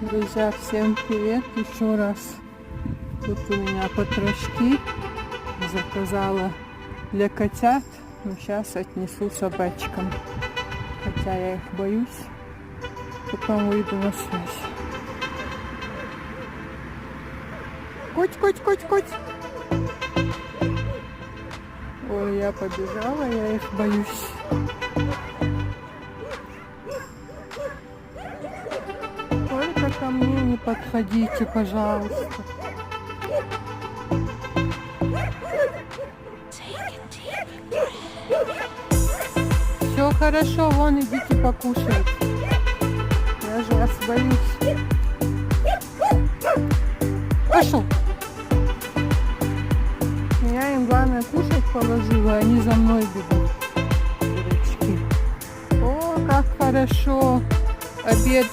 Друзья, всем привет еще раз. Тут у меня потрошки. Заказала для котят. Но сейчас отнесу собачкам. Хотя я их боюсь. Потом выйду на связь. Коть. Ой, я побежала, я их боюсь. Только ко мне не подходите, пожалуйста. Все хорошо, вон идите покушать. Я же вас боюсь. Пошел. Я им главное кушать положила, они за мной бегут. Дурачки. О, как хорошо. Обед